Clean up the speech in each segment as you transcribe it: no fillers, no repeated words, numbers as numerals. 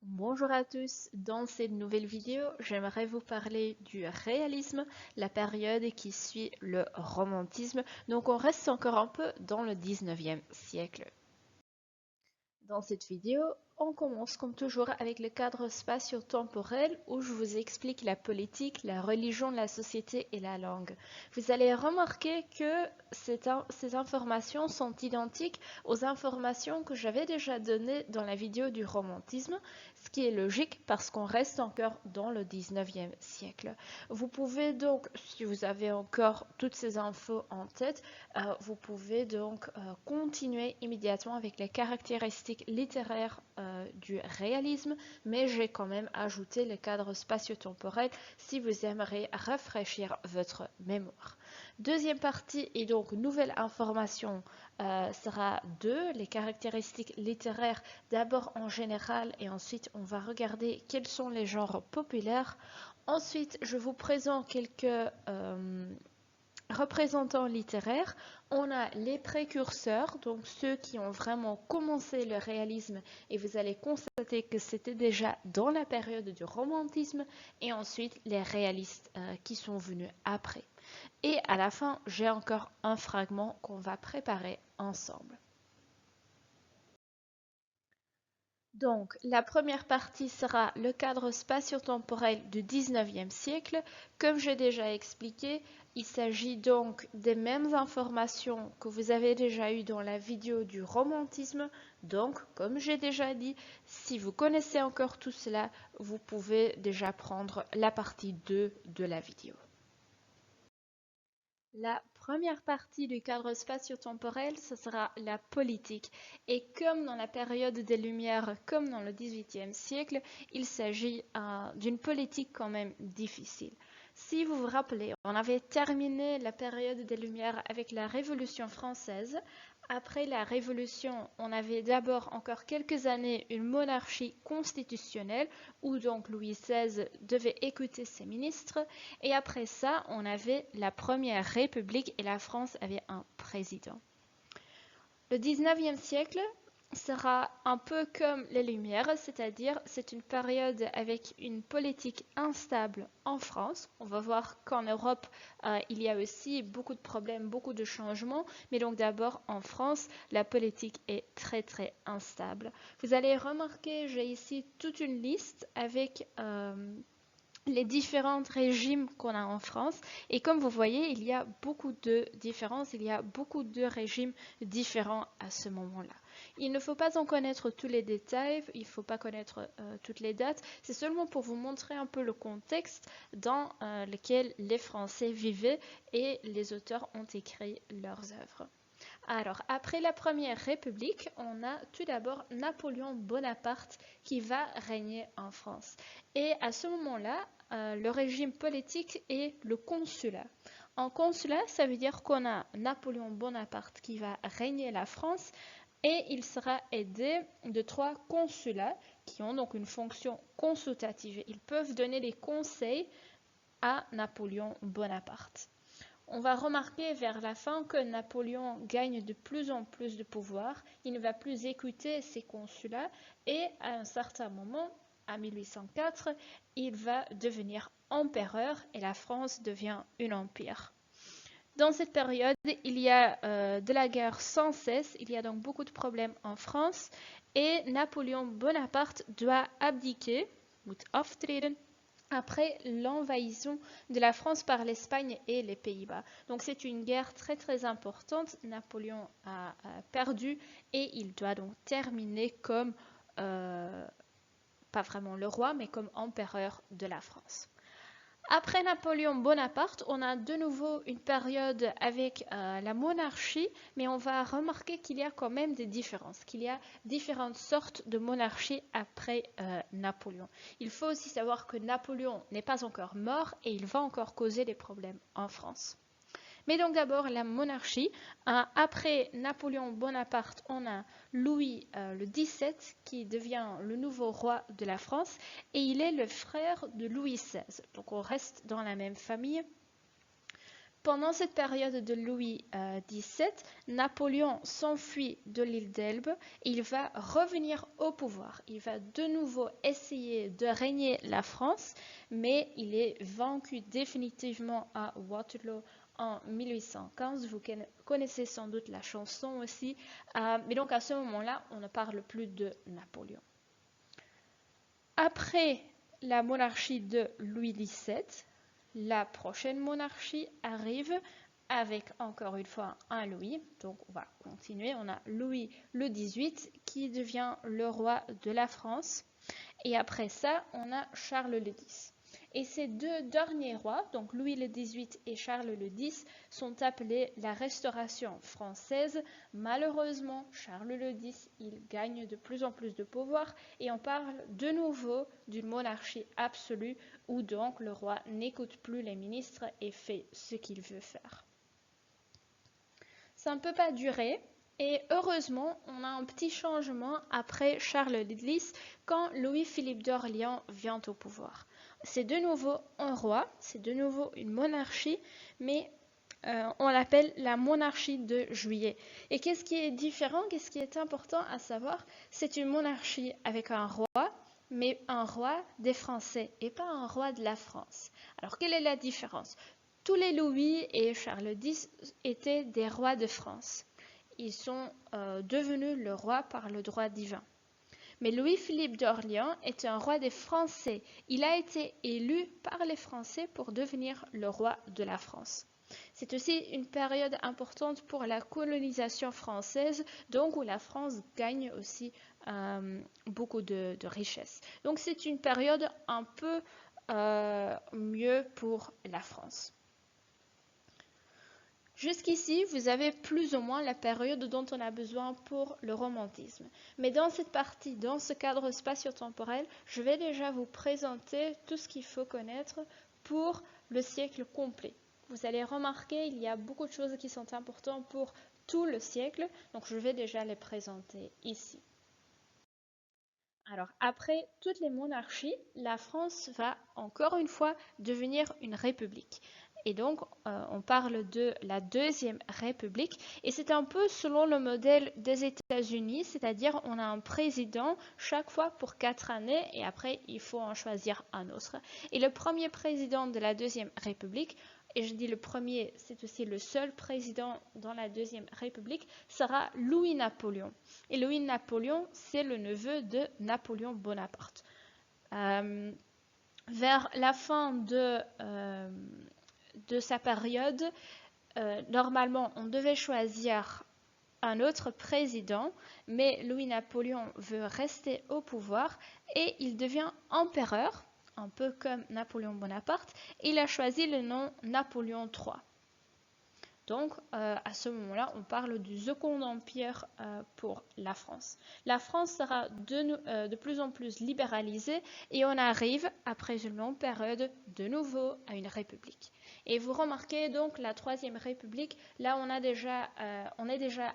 Bonjour à tous, dans cette nouvelle vidéo, j'aimerais vous parler du réalisme, la période qui suit le romantisme. Donc on reste encore un peu dans le 19e siècle. Dans cette vidéo, on commence comme toujours avec le cadre spatio-temporel où je vous explique la politique, la religion, la société et la langue. Vous allez remarquer que ces informations sont identiques aux informations que j'avais déjà données dans la vidéo du romantisme, ce qui est logique parce qu'on reste encore dans le 19e siècle. Vous pouvez donc, si vous avez encore toutes ces infos en tête, vous pouvez donc continuer immédiatement avec les caractéristiques littéraires du réalisme, mais j'ai quand même ajouté le cadre spatio-temporel si vous aimeriez rafraîchir votre mémoire. Deuxième partie et donc nouvelle information sera 2, les caractéristiques littéraires d'abord en général et ensuite on va regarder quels sont les genres populaires. Ensuite, je vous présente quelques représentants littéraires. On a les précurseurs, donc ceux qui ont vraiment commencé le réalisme et vous allez constater que c'était déjà dans la période du romantisme et ensuite les réalistes qui sont venus après. Et à la fin, j'ai encore un fragment qu'on va préparer ensemble. Donc, la première partie sera le cadre spatio-temporel du 19e siècle. Comme j'ai déjà expliqué, il s'agit donc des mêmes informations que vous avez déjà eues dans la vidéo du romantisme. Donc, comme j'ai déjà dit, si vous connaissez encore tout cela, vous pouvez déjà prendre la partie 2 de la vidéo. La première partie du cadre spatio-temporel, ce sera la politique. Et comme dans la période des Lumières, comme dans le XVIIIe siècle, il s'agit d'une politique quand même difficile. Si vous vous rappelez, on avait terminé la période des Lumières avec la Révolution française. Après la Révolution, on avait d'abord encore quelques années une monarchie constitutionnelle où donc Louis XVI devait écouter ses ministres. Et après ça, on avait la première République et la France avait un président. Le 19e siècle sera un peu comme les Lumières, c'est-à-dire c'est une période avec une politique instable en France. On va voir qu'en Europe, il y a aussi beaucoup de problèmes, beaucoup de changements, mais donc d'abord en France, la politique est très très instable. Vous allez remarquer, j'ai ici toute une liste avec les différents régimes qu'on a en France. Et comme vous voyez, il y a beaucoup de différences, il y a beaucoup de régimes différents à ce moment-là. Il ne faut pas en connaître tous les détails, il ne faut pas connaître toutes les dates. C'est seulement pour vous montrer un peu le contexte dans lequel les Français vivaient et les auteurs ont écrit leurs œuvres. Alors, après la Première République, on a tout d'abord Napoléon Bonaparte qui va régner en France. Et à ce moment-là, le régime politique est le consulat. En consulat, ça veut dire qu'on a Napoléon Bonaparte qui va régner la France et il sera aidé de 3 consulats qui ont donc une fonction consultative. Ils peuvent donner des conseils à Napoléon Bonaparte. On va remarquer vers la fin que Napoléon gagne de plus en plus de pouvoir, il ne va plus écouter ses consulats et à un certain moment, en 1804, il va devenir empereur et la France devient un empire. Dans cette période, il y a de la guerre sans cesse, il y a donc beaucoup de problèmes en France et Napoléon Bonaparte doit abdiquer, moet aftreden, après l'envahissement de la France par l'Espagne et les Pays-Bas. Donc c'est une guerre très très importante. Napoléon a perdu et il doit donc terminer comme, pas vraiment le roi, mais comme empereur de la France. Après Napoléon Bonaparte, on a de nouveau une période avec la monarchie, mais on va remarquer qu'il y a quand même des différences, qu'il y a différentes sortes de monarchies après Napoléon. Il faut aussi savoir que Napoléon n'est pas encore mort et il va encore causer des problèmes en France. Mais donc d'abord la monarchie. Après Napoléon Bonaparte, on a Louis le XVII qui devient le nouveau roi de la France et il est le frère de Louis XVI. Donc on reste dans la même famille. Pendant cette période de Louis XVII, Napoléon s'enfuit de l'île d'Elbe et il va revenir au pouvoir. Il va de nouveau essayer de régner la France, mais il est vaincu définitivement à Waterloo en 1815. Vous connaissez sans doute la chanson aussi. Mais donc à ce moment-là, on ne parle plus de Napoléon. Après la monarchie de Louis XVII, la prochaine monarchie arrive avec encore une fois un Louis. Donc on va continuer. On a Louis le XVIII qui devient le roi de la France. Et après ça, on a Charles le X. Et ces deux derniers rois, donc Louis le XVIII et Charles le X, sont appelés la Restauration française. Malheureusement, Charles le X, il gagne de plus en plus de pouvoir et on parle de nouveau d'une monarchie absolue où donc le roi n'écoute plus les ministres et fait ce qu'il veut faire. Ça ne peut pas durer. Et heureusement, on a un petit changement après Charles le X quand Louis-Philippe d'Orléans vient au pouvoir. C'est de nouveau un roi, c'est de nouveau une monarchie, mais on l'appelle la monarchie de Juillet. Et qu'est-ce qui est différent, qu'est-ce qui est important à savoir? C'est une monarchie avec un roi, mais un roi des Français et pas un roi de la France. Alors, quelle est la différence? Tous les Louis et Charles X étaient des rois de France. Ils sont devenus le roi par le droit divin. Mais Louis-Philippe d'Orléans est un roi des Français. Il a été élu par les Français pour devenir le roi de la France. C'est aussi une période importante pour la colonisation française, donc où la France gagne aussi beaucoup de richesses. Donc c'est une période un peu mieux pour la France. Jusqu'ici, vous avez plus ou moins la période dont on a besoin pour le romantisme. Mais dans cette partie, dans ce cadre spatio-temporel, je vais déjà vous présenter tout ce qu'il faut connaître pour le siècle complet. Vous allez remarquer, il y a beaucoup de choses qui sont importantes pour tout le siècle, donc je vais déjà les présenter ici. Alors, après toutes les monarchies, la France va encore une fois devenir une république. Et donc, on parle de la Deuxième République. Et c'est un peu selon le modèle des États-Unis, c'est-à-dire on a un président chaque fois pour 4 années et après, il faut en choisir un autre. Et le premier président de la Deuxième République, et je dis le premier, c'est aussi le seul président dans la Deuxième République, sera Louis-Napoléon. Et Louis-Napoléon, c'est le neveu de Napoléon Bonaparte. Vers la fin de sa période, normalement, on devait choisir un autre président, mais Louis-Napoléon veut rester au pouvoir et il devient empereur, un peu comme Napoléon Bonaparte. Il a choisi le nom Napoléon III. Donc, à ce moment-là, on parle du Second Empire pour la France. La France sera de plus en plus libéralisée et on arrive, après une longue période, de nouveau à une république. Et vous remarquez donc la Troisième République, là on est déjà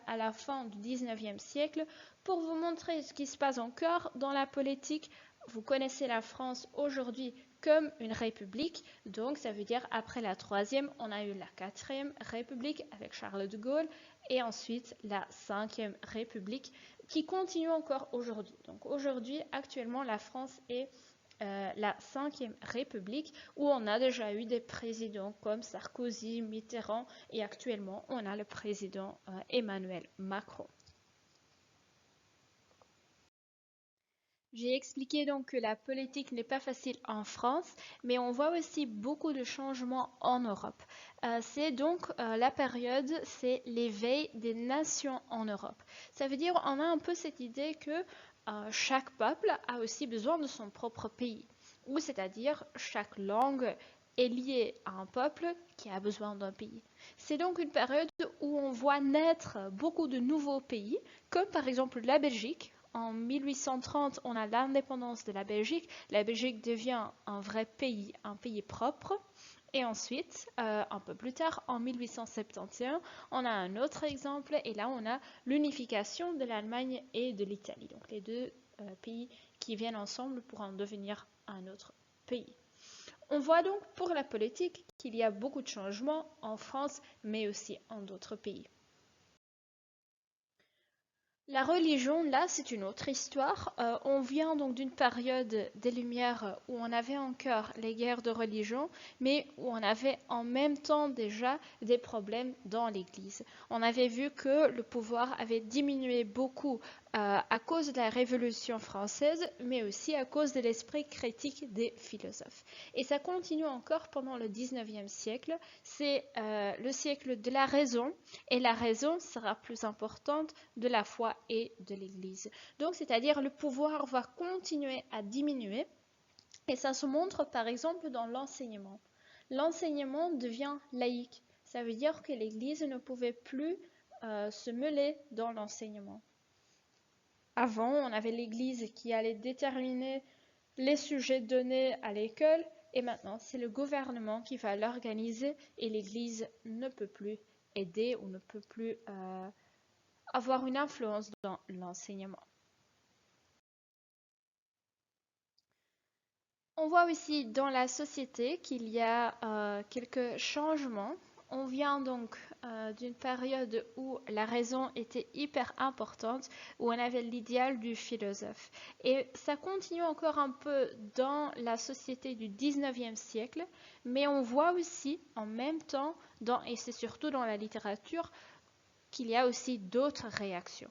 à la fin du 19e siècle. Pour vous montrer ce qui se passe encore dans la politique, vous connaissez la France aujourd'hui comme une république, donc ça veut dire après la troisième, on a eu la 4e république avec Charles de Gaulle et ensuite la 5e république qui continue encore aujourd'hui. Donc aujourd'hui, actuellement, la France est la 5e république où on a déjà eu des présidents comme Sarkozy, Mitterrand et actuellement on a le président Emmanuel Macron. J'ai expliqué donc que la politique n'est pas facile en France, mais on voit aussi beaucoup de changements en Europe. C'est donc la période, c'est l'éveil des nations en Europe. Ça veut dire on a un peu cette idée que chaque peuple a aussi besoin de son propre pays, ou c'est-à-dire chaque langue est liée à un peuple qui a besoin d'un pays. C'est donc une période où on voit naître beaucoup de nouveaux pays, comme par exemple la Belgique. En 1830, on a l'indépendance de la Belgique. La Belgique devient un vrai pays, un pays propre. Et ensuite, un peu plus tard, en 1871, on a un autre exemple. Et là, on a l'unification de l'Allemagne et de l'Italie. Donc les deux pays qui viennent ensemble pour en devenir un autre pays. On voit donc pour la politique qu'il y a beaucoup de changements en France, mais aussi en d'autres pays. La religion, là, c'est une autre histoire. On vient donc d'une période des Lumières où on avait encore les guerres de religion, mais où on avait en même temps déjà des problèmes dans l'Église. On avait vu que le pouvoir avait diminué beaucoup à cause de la Révolution française, mais aussi à cause de l'esprit critique des philosophes. Et ça continue encore pendant le 19e siècle. C'est le siècle de la raison, et la raison sera plus importante de la foi et de l'Église. Donc, c'est-à-dire le pouvoir va continuer à diminuer, et ça se montre par exemple dans l'enseignement. L'enseignement devient laïque. Ça veut dire que l'Église ne pouvait plus se mêler dans l'enseignement. Avant, on avait l'Église qui allait déterminer les sujets donnés à l'école, et maintenant, c'est le gouvernement qui va l'organiser, et l'Église ne peut plus aider ou ne peut plus avoir une influence dans l'enseignement. On voit aussi dans la société qu'il y a quelques changements. On vient donc d'une période où la raison était hyper importante, où on avait l'idéal du philosophe. Et ça continue encore un peu dans la société du 19e siècle, mais on voit aussi en même temps, et c'est surtout dans la littérature, qu'il y a aussi d'autres réactions.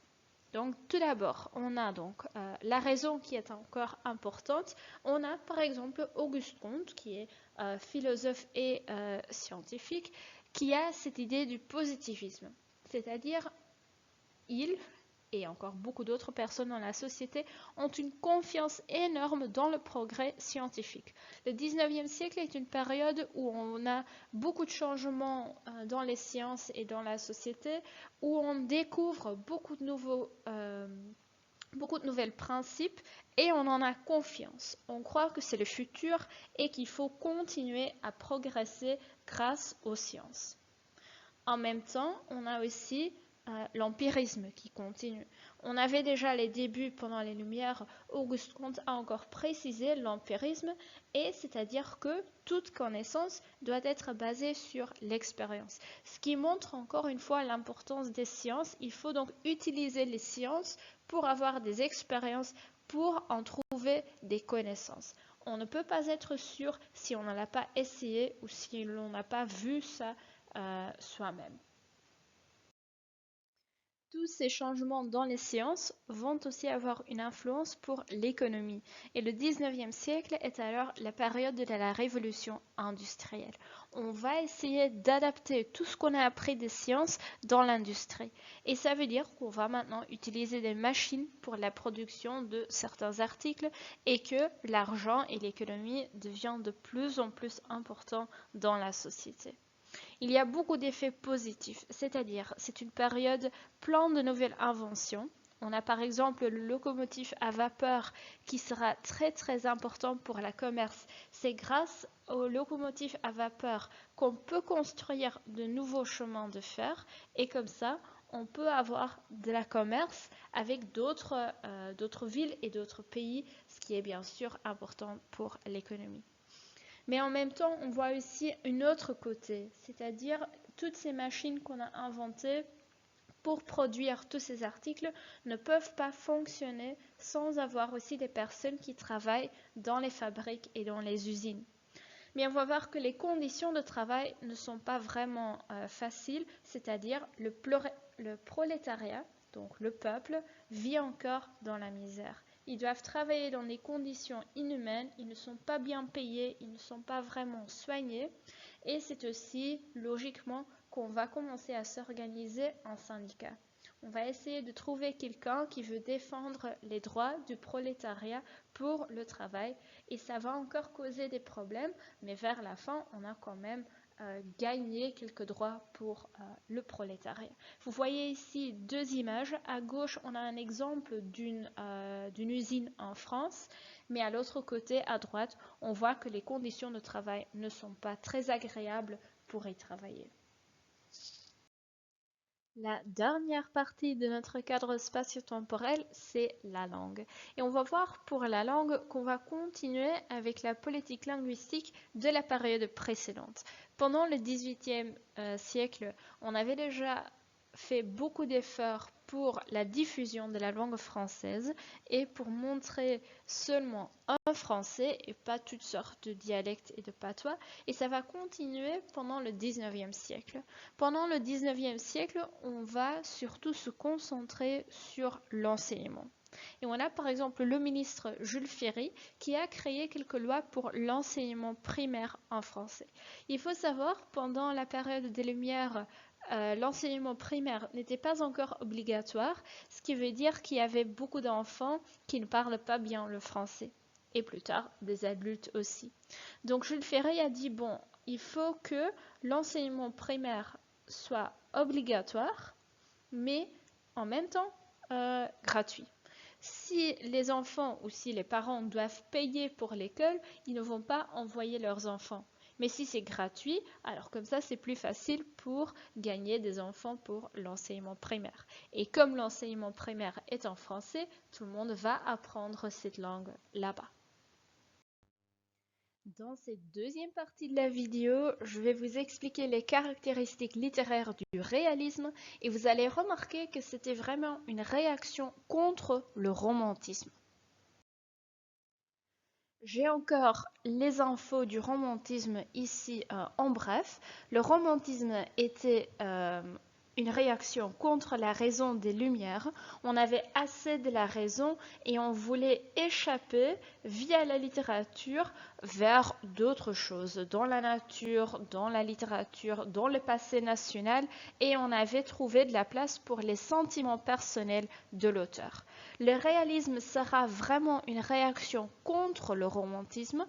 Donc, tout d'abord, on a donc la raison qui est encore importante. On a par exemple Auguste Comte, qui est philosophe et scientifique, qui a cette idée du positivisme. C'est-à-dire, il et encore beaucoup d'autres personnes dans la société ont une confiance énorme dans le progrès scientifique. Le 19e siècle est une période où on a beaucoup de changements dans les sciences et dans la société, où on découvre beaucoup de nouvelles principes et on en a confiance. On croit que c'est le futur et qu'il faut continuer à progresser grâce aux sciences. En même temps, on a aussi l'empirisme qui continue. On avait déjà les débuts pendant les Lumières. Auguste Comte a encore précisé l'empirisme, et c'est-à-dire que toute connaissance doit être basée sur l'expérience. Ce qui montre encore une fois l'importance des sciences. Il faut donc utiliser les sciences pour avoir des expériences, pour en trouver des connaissances. On ne peut pas être sûr si on ne l'a pas essayé ou si l'on n'a pas vu ça soi-même. Tous ces changements dans les sciences vont aussi avoir une influence pour l'économie. Et le 19e siècle est alors la période de la révolution industrielle. On va essayer d'adapter tout ce qu'on a appris des sciences dans l'industrie. Et ça veut dire qu'on va maintenant utiliser des machines pour la production de certains articles, et que l'argent et l'économie deviennent de plus en plus importants dans la société. Il y a beaucoup d'effets positifs, c'est-à-dire c'est une période pleine de nouvelles inventions. On a par exemple le locomotive à vapeur qui sera très très important pour le commerce. C'est grâce au locomotive à vapeur qu'on peut construire de nouveaux chemins de fer, et comme ça on peut avoir de la commerce avec d'autres villes et d'autres pays, ce qui est bien sûr important pour l'économie. Mais en même temps, on voit aussi un autre côté, c'est-à-dire toutes ces machines qu'on a inventées pour produire tous ces articles ne peuvent pas fonctionner sans avoir aussi des personnes qui travaillent dans les fabriques et dans les usines. Mais on va voir que les conditions de travail ne sont pas vraiment faciles, c'est-à-dire le prolétariat, donc le peuple, vit encore dans la misère. Ils doivent travailler dans des conditions inhumaines, ils ne sont pas bien payés, ils ne sont pas vraiment soignés, et c'est aussi logiquement qu'on va commencer à s'organiser en syndicat. On va essayer de trouver quelqu'un qui veut défendre les droits du prolétariat pour le travail, et ça va encore causer des problèmes, mais vers la fin, on a quand même gagné quelques droits pour le prolétariat. Vous voyez ici deux images. À gauche, on a un exemple d'une usine en France, mais à l'autre côté, à droite, on voit que les conditions de travail ne sont pas très agréables pour y travailler. La dernière partie de notre cadre spatio-temporel, c'est la langue. Et on va voir pour la langue qu'on va continuer avec la politique linguistique de la période précédente. Pendant le XVIIIe siècle, on avait déjà fait beaucoup d'efforts pour la diffusion de la langue française et pour montrer seulement un français et pas toutes sortes de dialectes et de patois. Et ça va continuer pendant le XIXe siècle. Pendant le XIXe siècle, on va surtout se concentrer sur l'enseignement. Et on a par exemple le ministre Jules Ferry qui a créé quelques lois pour l'enseignement primaire en français. Il faut savoir, pendant la période des Lumières, l'enseignement primaire n'était pas encore obligatoire, ce qui veut dire qu'il y avait beaucoup d'enfants qui ne parlent pas bien le français. Et plus tard, des adultes aussi. Donc Jules Ferry a dit, bon, il faut que l'enseignement primaire soit obligatoire, mais en même temps gratuit. Si les enfants ou si les parents doivent payer pour l'école, ils ne vont pas envoyer leurs enfants. Mais si c'est gratuit, alors comme ça, c'est plus facile pour gagner des enfants pour l'enseignement primaire. Et comme l'enseignement primaire est en français, tout le monde va apprendre cette langue là-bas. Dans cette deuxième partie de la vidéo, je vais vous expliquer les caractéristiques littéraires du réalisme et vous allez remarquer que c'était vraiment une réaction contre le romantisme. J'ai encore les infos du romantisme ici en bref. Le romantisme était une réaction contre la raison des Lumières. On avait assez de la raison et on voulait échapper via la littérature vers d'autres choses, dans la nature, dans la littérature, dans le passé national, et on avait trouvé de la place pour les sentiments personnels de l'auteur. Le réalisme sera vraiment une réaction contre le romantisme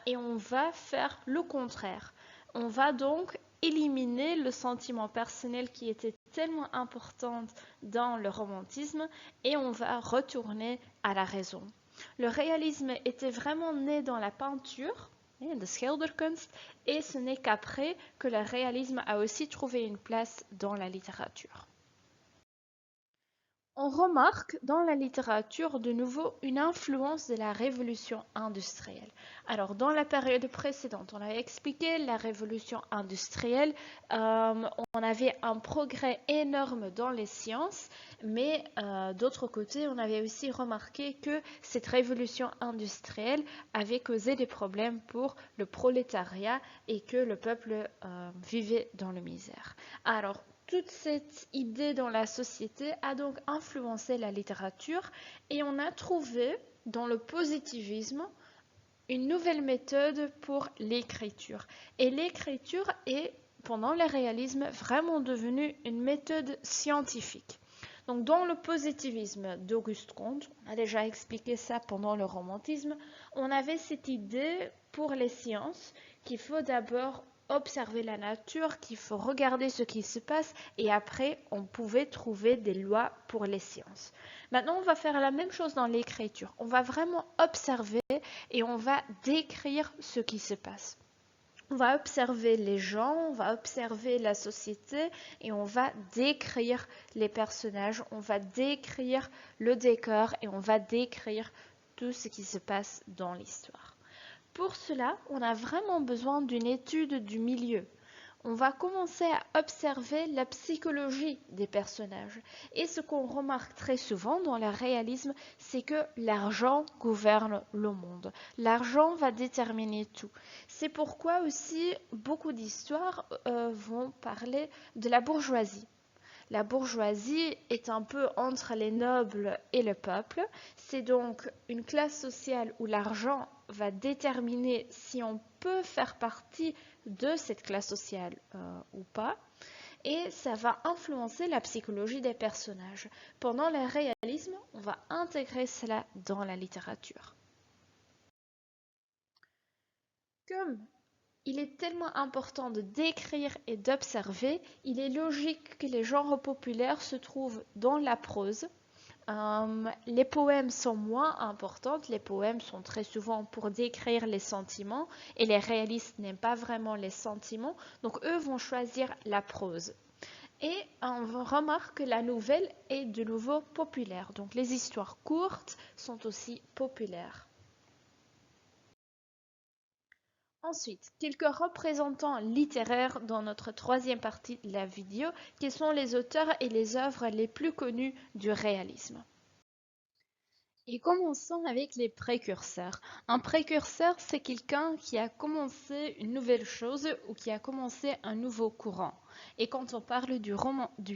et on va faire le contraire. On va donc éliminer le sentiment personnel qui était tellement important dans le romantisme et on va retourner à la raison. Le réalisme était vraiment né dans la peinture, de schilderkunst, et ce n'est qu'après que le réalisme a aussi trouvé une place dans la littérature. On remarque dans la littérature de nouveau une influence de la révolution industrielle. Alors dans la période précédente, on avait expliqué la révolution industrielle, on avait un progrès énorme dans les sciences, mais d'autre côté, on avait aussi remarqué que cette révolution industrielle avait causé des problèmes pour le prolétariat et que le peuple vivait dans la misère. Alors, toute cette idée dans la société a donc influencé la littérature et on a trouvé dans le positivisme une nouvelle méthode pour l'écriture. Et l'écriture est, pendant le réalisme, vraiment devenue une méthode scientifique. Donc dans le positivisme d'Auguste Comte, on a déjà expliqué ça pendant le romantisme, on avait cette idée pour les sciences qu'il faut d'abord observer la nature, qu'il faut regarder ce qui se passe et après on pouvait trouver des lois pour les sciences. Maintenant on va faire la même chose dans l'écriture. On va vraiment observer et on va décrire ce qui se passe. On va observer les gens, on va observer la société et on va décrire les personnages, on va décrire le décor et on va décrire tout ce qui se passe dans l'histoire. Pour cela, on a vraiment besoin d'une étude du milieu. On va commencer à observer la psychologie des personnages. Et ce qu'on remarque très souvent dans le réalisme, c'est que l'argent gouverne le monde. L'argent va déterminer tout. C'est pourquoi aussi beaucoup d'histoires vont parler de la bourgeoisie. La bourgeoisie est un peu entre les nobles et le peuple. C'est donc une classe sociale où l'argent va déterminer si on peut faire partie de cette classe sociale ou pas. Et ça va influencer la psychologie des personnages. Pendant le réalisme, on va intégrer cela dans la littérature. Comme il est tellement important de décrire et d'observer, il est logique que les genres populaires se trouvent dans la prose. Les poèmes sont moins importants, les poèmes sont très souvent pour décrire les sentiments et les réalistes n'aiment pas vraiment les sentiments, donc eux vont choisir la prose. Et on remarque que la nouvelle est de nouveau populaire. Donc les histoires courtes sont aussi populaires. Ensuite, quelques représentants littéraires dans notre troisième partie de la vidéo, qui sont les auteurs et les œuvres les plus connues du réalisme. Et commençons avec les précurseurs. Un précurseur, c'est quelqu'un qui a commencé une nouvelle chose ou qui a commencé un nouveau courant. Et quand on parle du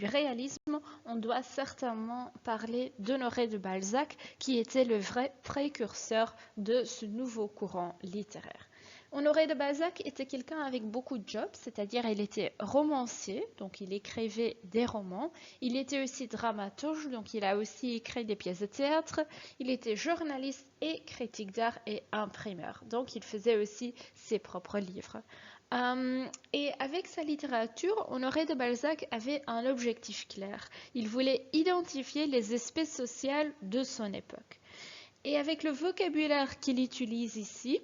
réalisme, on doit certainement parler d'Honoré de Balzac, qui était le vrai précurseur de ce nouveau courant littéraire. Honoré de Balzac était quelqu'un avec beaucoup de jobs, c'est-à-dire il était romancier, donc il écrivait des romans. Il était aussi dramaturge, donc il a aussi écrit des pièces de théâtre. Il était journaliste et critique d'art et imprimeur, donc il faisait aussi ses propres livres. Et avec sa littérature, Honoré de Balzac avait un objectif clair. Il voulait identifier les espèces sociales de son époque. Et avec le vocabulaire qu'il utilise ici,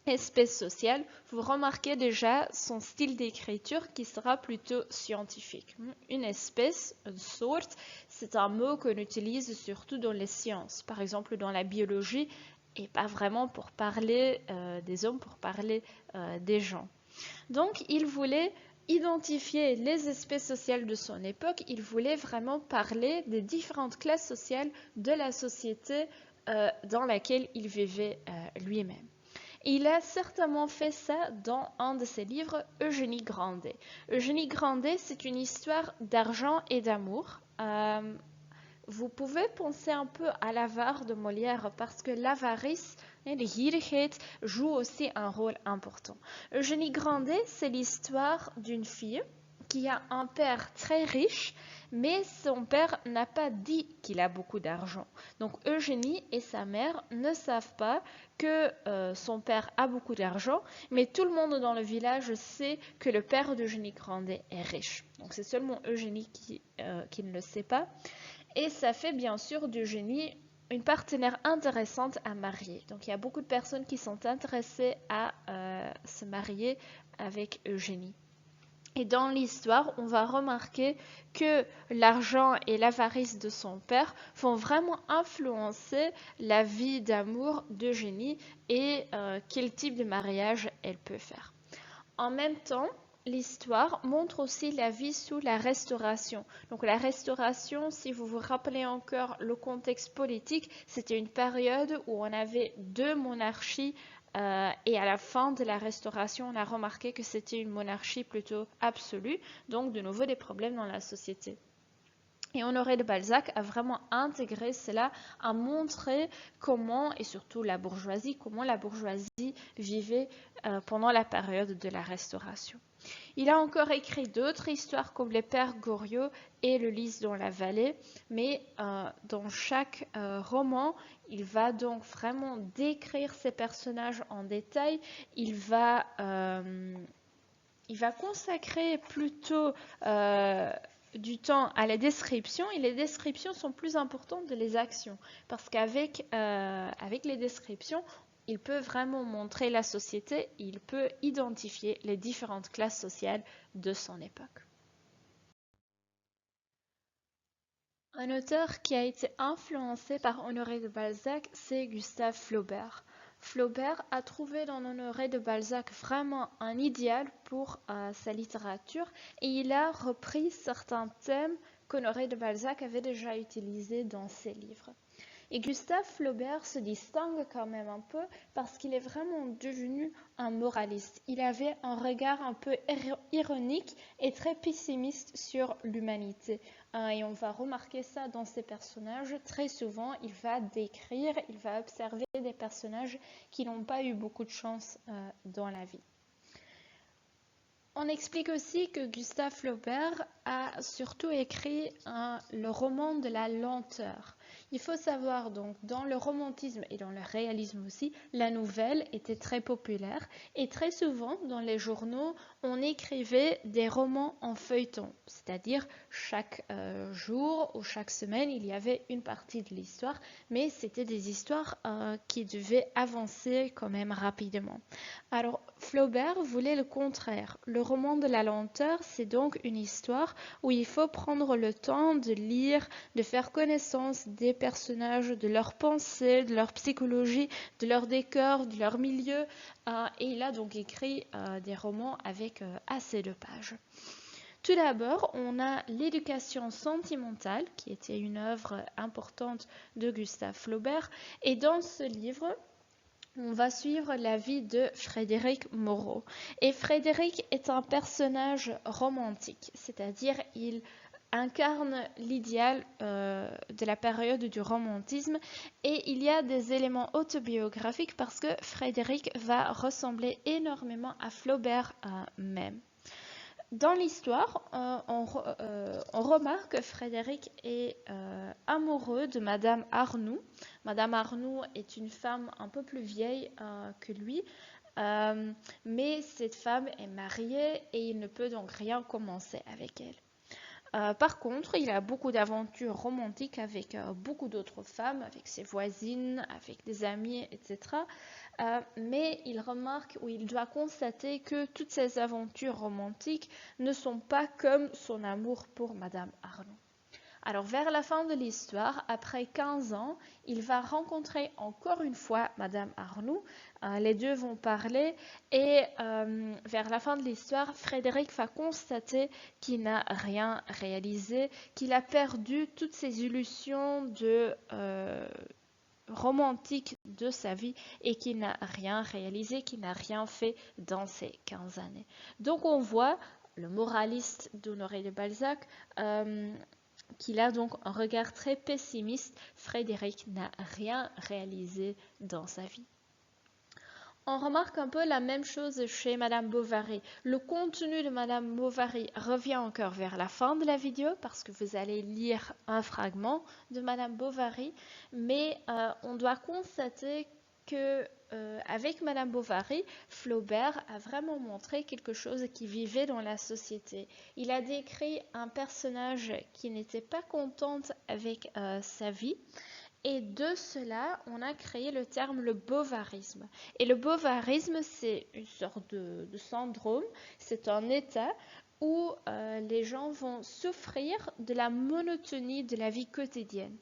espèce sociale, vous remarquez déjà son style d'écriture qui sera plutôt scientifique. Une espèce, une sorte, c'est un mot qu'on utilise surtout dans les sciences, par exemple dans la biologie, et pas vraiment pour parler des hommes, pour parler des gens. Donc il voulait identifier les espèces sociales de son époque, il voulait vraiment parler des différentes classes sociales de la société dans laquelle il vivait lui-même. Il a certainement fait ça dans un de ses livres, Eugénie Grandet. Eugénie Grandet, c'est une histoire d'argent et d'amour. Vous pouvez penser un peu à l'avare de Molière parce que l'avarice et les gierigheid jouent aussi un rôle important. Eugénie Grandet, c'est l'histoire d'une fille qui a un père très riche, mais son père n'a pas dit qu'il a beaucoup d'argent. Donc Eugénie et sa mère ne savent pas que son père a beaucoup d'argent, mais tout le monde dans le village sait que le père d'Eugénie Grandet est riche. Donc c'est seulement Eugénie qui ne le sait pas. Et ça fait bien sûr d'Eugénie une partenaire intéressante à marier. Donc il y a beaucoup de personnes qui sont intéressées à se marier avec Eugénie. Et dans l'histoire, on va remarquer que l'argent et l'avarice de son père vont vraiment influencer la vie d'amour d'Eugénie et quel type de mariage elle peut faire. En même temps, l'histoire montre aussi la vie sous la Restauration. Donc la Restauration, si vous vous rappelez encore le contexte politique, c'était une période où on avait deux monarchies et à la fin de la Restauration, on a remarqué que c'était une monarchie plutôt absolue, donc de nouveau des problèmes dans la société. Et Honoré de Balzac a vraiment intégré cela, a montré comment, et surtout la bourgeoisie, comment la bourgeoisie vivait pendant la période de la Restauration. Il a encore écrit d'autres histoires comme Les Pères Goriot et Le Lys dans la vallée, mais dans chaque roman, il va donc vraiment décrire ses personnages en détail. Il va consacrer plutôt du temps à la description et les descriptions sont plus importantes que les actions parce qu'avec les descriptions, il peut vraiment montrer la société, il peut identifier les différentes classes sociales de son époque. Un auteur qui a été influencé par Honoré de Balzac, c'est Gustave Flaubert. Flaubert a trouvé dans Honoré de Balzac vraiment un idéal pour sa littérature et il a repris certains thèmes qu'Honoré de Balzac avait déjà utilisés dans ses livres. Et Gustave Flaubert se distingue quand même un peu parce qu'il est vraiment devenu un moraliste. Il avait un regard un peu ironique et très pessimiste sur l'humanité. Et on va remarquer ça dans ses personnages. Très souvent, il va décrire, il va observer des personnages qui n'ont pas eu beaucoup de chance dans la vie. On explique aussi que Gustave Flaubert a surtout écrit le roman de la lenteur. Il faut savoir donc dans le romantisme et dans le réalisme aussi, la nouvelle était très populaire et très souvent dans les journaux, on écrivait des romans en feuilleton, c'est-à-dire chaque jour ou chaque semaine, il y avait une partie de l'histoire, mais c'était des histoires qui devaient avancer quand même rapidement. Alors Flaubert voulait le contraire. Le roman de la lenteur, c'est donc une histoire où il faut prendre le temps de lire, de faire connaissance des personnages, de leurs pensées, de leur psychologie, de leur décor, de leur milieu. Et il a donc écrit des romans avec assez de pages. Tout d'abord, on a L'éducation sentimentale, qui était une œuvre importante de Gustave Flaubert. Et dans ce livre, on va suivre la vie de Frédéric Moreau. Et Frédéric est un personnage romantique, c'est-à-dire il incarne l'idéal de la période du romantisme et il y a des éléments autobiographiques parce que Frédéric va ressembler énormément à Flaubert même. Dans l'histoire, on remarque que Frédéric est amoureux de Madame Arnoux. Madame Arnoux est une femme un peu plus vieille que lui, mais cette femme est mariée et il ne peut donc rien commencer avec elle. Par contre, il a beaucoup d'aventures romantiques avec beaucoup d'autres femmes, avec ses voisines, avec des amis, etc. Mais il remarque ou il doit constater que toutes ces aventures romantiques ne sont pas comme son amour pour Madame Arnoux. Alors vers la fin de l'histoire, après 15 ans, il va rencontrer encore une fois Madame Arnoux. Les deux vont parler et vers la fin de l'histoire, Frédéric va constater qu'il n'a rien réalisé, qu'il a perdu toutes ses illusions de romantique de sa vie et qu'il n'a rien réalisé, qu'il n'a rien fait dans ces 15 années. Donc on voit le moraliste d'Honoré de Balzac qu'il a donc un regard très pessimiste. Frédéric n'a rien réalisé dans sa vie. On remarque un peu la même chose chez Madame Bovary. Le contenu de Madame Bovary revient encore vers la fin de la vidéo parce que vous allez lire un fragment de Madame Bovary, mais on doit constater que avec Madame Bovary, Flaubert a vraiment montré quelque chose qui vivait dans la société. Il a décrit un personnage qui n'était pas contente avec sa vie. Et de cela, on a créé le terme le bovarisme. Et le bovarisme, c'est une sorte de syndrome, c'est un état où les gens vont souffrir de la monotonie de la vie quotidienne.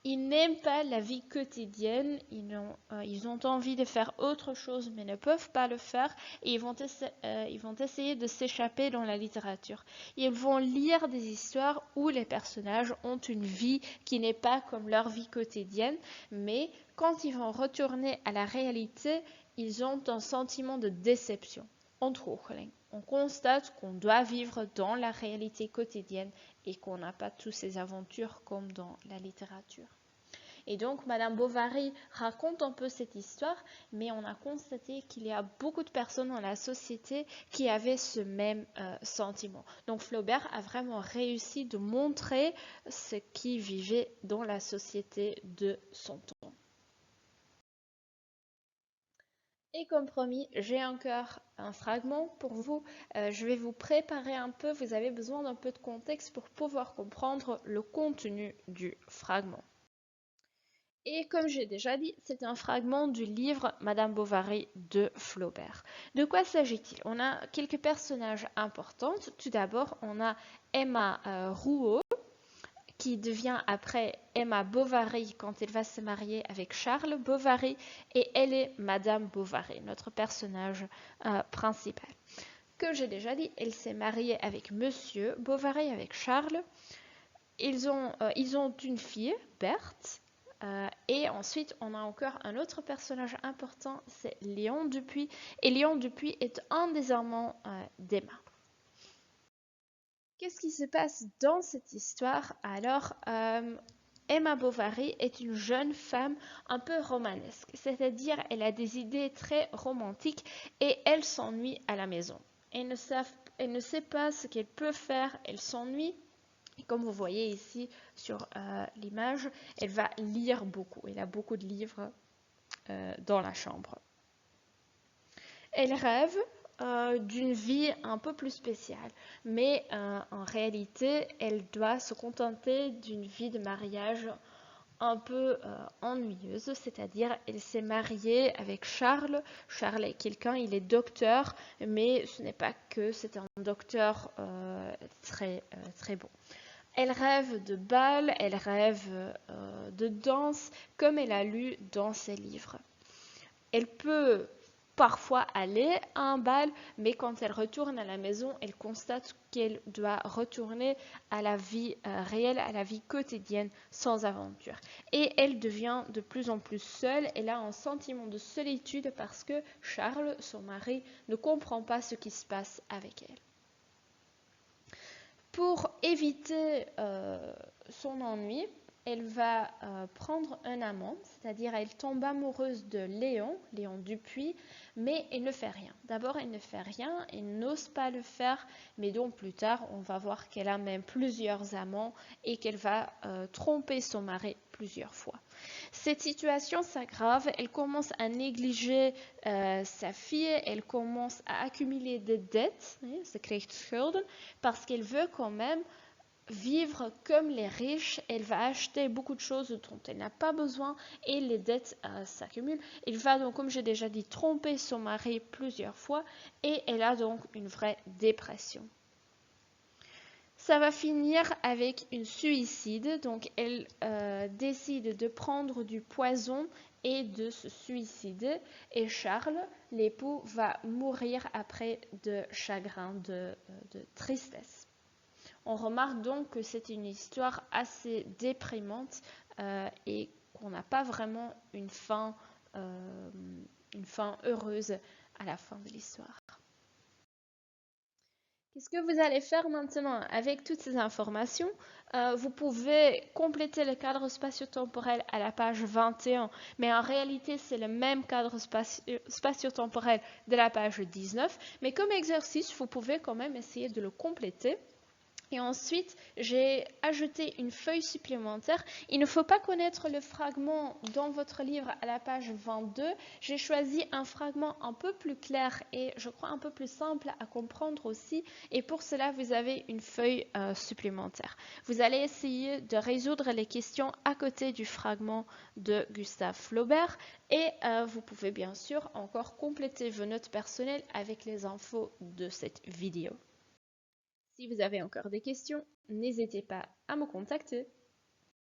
Ils n'aiment pas la vie quotidienne, ils ont envie de faire autre chose mais ne peuvent pas le faire et ils vont essayer de s'échapper dans la littérature. Ils vont lire des histoires où les personnages ont une vie qui n'est pas comme leur vie quotidienne, mais quand ils vont retourner à la réalité, ils ont un sentiment de déception. On constate qu'on doit vivre dans la réalité quotidienne et qu'on n'a pas toutes ces aventures comme dans la littérature. Et donc, Madame Bovary raconte un peu cette histoire, mais on a constaté qu'il y a beaucoup de personnes dans la société qui avaient ce même sentiment. Donc, Flaubert a vraiment réussi de montrer ce qui vivait dans la société de son temps. Et comme promis, j'ai encore un fragment pour vous. Je vais vous préparer un peu. Vous avez besoin d'un peu de contexte pour pouvoir comprendre le contenu du fragment. Et comme j'ai déjà dit, c'est un fragment du livre Madame Bovary de Flaubert. De quoi s'agit-il? On a quelques personnages importants. Tout d'abord, on a Emma Rouault, qui devient après Emma Bovary quand elle va se marier avec Charles Bovary, et elle est Madame Bovary, notre personnage principal. Comme j'ai déjà dit, elle s'est mariée avec Monsieur Bovary, avec Charles. Ils ont une fille, Berthe, et ensuite on a encore un autre personnage important, c'est Léon Dupuis, et Léon Dupuis est un des amants d'Emma. Qu'est-ce qui se passe dans cette histoire? Alors, Emma Bovary est une jeune femme un peu romanesque, c'est-à-dire elle a des idées très romantiques et elle s'ennuie à la maison. Elle ne sait pas ce qu'elle peut faire, elle s'ennuie Et comme vous voyez ici sur l'image, elle va lire beaucoup. Elle a beaucoup de livres dans la chambre. Elle rêve d'une vie un peu plus spéciale, mais en réalité, elle doit se contenter d'une vie de mariage un peu ennuyeuse, c'est-à-dire elle s'est mariée avec Charles. Charles est quelqu'un, il est docteur, mais ce n'est pas que, c'est un docteur très bon. Elle rêve de bal, elle rêve de danse, comme elle a lu dans ses livres. Elle peut parfois aller à un bal, mais quand elle retourne à la maison, elle constate qu'elle doit retourner à la vie réelle, à la vie quotidienne, sans aventure. Et elle devient de plus en plus seule. Elle a un sentiment de solitude parce que Charles, son mari, ne comprend pas ce qui se passe avec elle. Pour éviter son ennui, elle va prendre un amant, c'est-à-dire elle tombe amoureuse de Léon Dupuis, mais elle ne fait rien. D'abord, elle ne fait rien, elle n'ose pas le faire, mais donc plus tard, on va voir qu'elle a même plusieurs amants et qu'elle va tromper son mari plusieurs fois. Cette situation s'aggrave, elle commence à négliger sa fille, elle commence à accumuler des dettes, ze krijgt schulden, parce qu'elle veut quand même vivre comme les riches. Elle va acheter beaucoup de choses dont elle n'a pas besoin et les dettes s'accumulent. Elle va donc, comme j'ai déjà dit, tromper son mari plusieurs fois et elle a donc une vraie dépression. Ça va finir avec une suicide, donc elle décide de prendre du poison et de se suicider. Et Charles, l'époux, va mourir après de chagrin, de tristesse. On remarque donc que c'est une histoire assez déprimante et qu'on n'a pas vraiment une fin heureuse à la fin de l'histoire. Qu'est-ce que vous allez faire maintenant avec toutes ces informations? Vous pouvez compléter le cadre spatio-temporel à la page 21, mais en réalité, c'est le même cadre spatio-temporel de la page 19. Mais comme exercice, vous pouvez quand même essayer de le compléter. Et ensuite, j'ai ajouté une feuille supplémentaire. Il ne faut pas connaître le fragment dans votre livre à la page 22. J'ai choisi un fragment un peu plus clair et je crois un peu plus simple à comprendre aussi. Et pour cela, vous avez une feuille supplémentaire. Vous allez essayer de résoudre les questions à côté du fragment de Gustave Flaubert. Et vous pouvez bien sûr encore compléter vos notes personnelles avec les infos de cette vidéo. Si vous avez encore des questions, n'hésitez pas à me contacter.